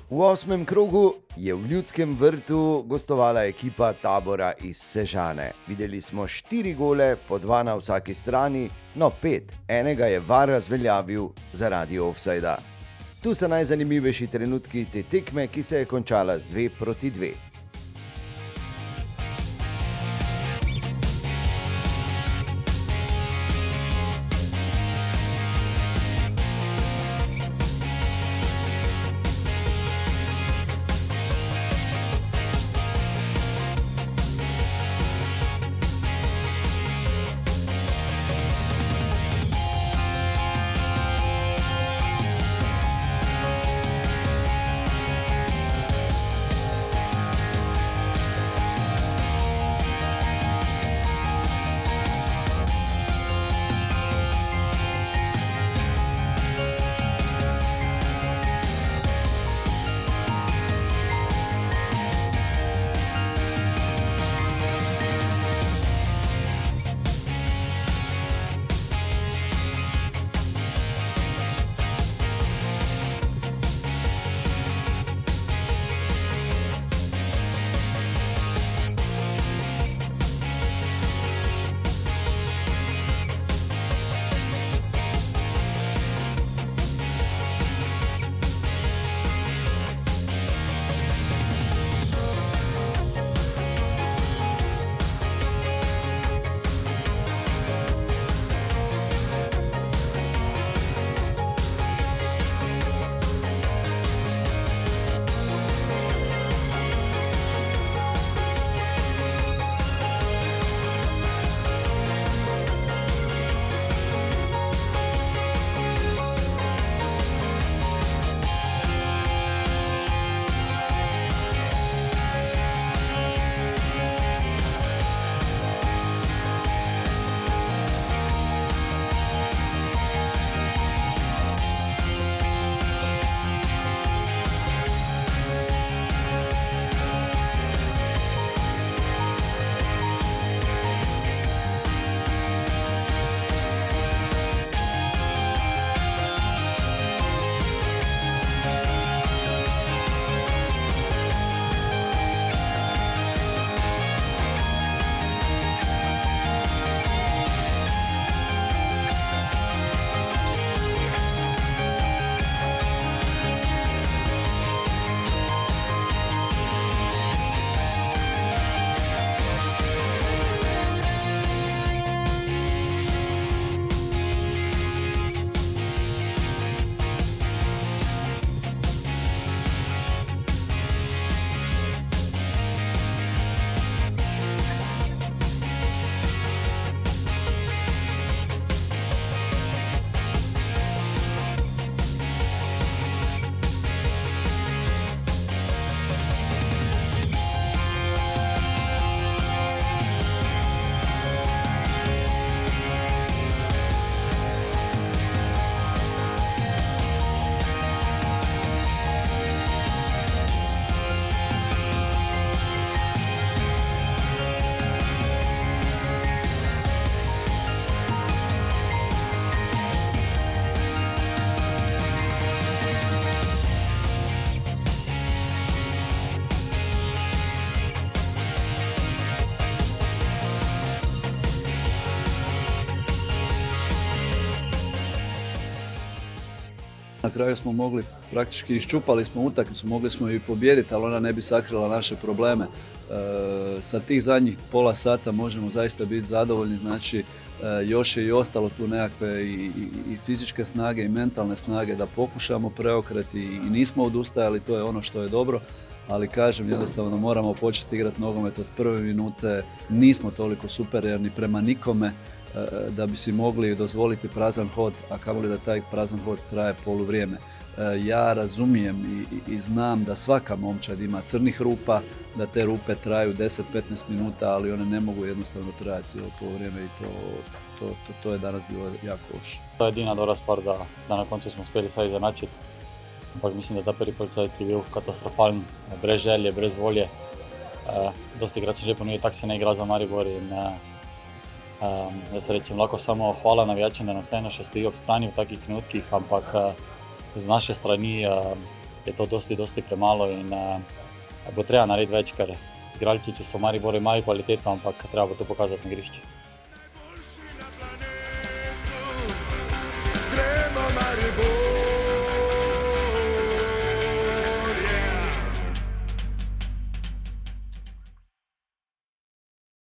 V 8. krogu je v Ljudskem vrtu gostovala ekipa Tabora iz Sežane. Videli smo 4 gole, po 2 na vsaki strani, no 5. Enega je VAR razveljavil zaradi ofsajda. Tu so najzanimivejši trenutki te tekme, ki se je končala z 2-2. Na kraju smo mogli, praktički iščupali smo utakmicu, mogli smo i pobijediti, ali ona ne bi sakrila naše probleme. Sa tih zadnjih pola sata možemo zaista biti zadovoljni, znači još je i ostalo tu nekakve i fizičke snage i mentalne snage da pokušamo preokreti i nismo odustajali, to je ono što je dobro. Ali kažem, jednostavno moramo početi igrati nogomet od prve minute, nismo toliko superiorni prema nikome da bi si mogli dozvoliti prazan hod, a kamoli da taj prazan hod traje poluvrijeme. Ja razumijem i znam da svaka momčad ima crnih rupa, da te rupe traju 10-15 minuta, ali one ne mogu jednostavno trajati cijelo poluvrijeme i to je danas bilo jako loše. To je edina dobra stvar, da na koncu smo uspeli sve izenačiti. Ampak mislim, da ta prvi policajec je bil katastrofalen, brez želje, brez volje. Dosti krat se že ponovil, tako se ne igra za Maribor in jaz rečem lahko samo hvala navijačem, da nas vseeno še stoji ob strani v takih trenutkih, ampak z naše strani je to dosti premalo in bo treba narediti več, ker igralci, če so v Mariboru, imajo kvaliteto, ampak treba bo to pokazati na igrišču. Gremo Maribor!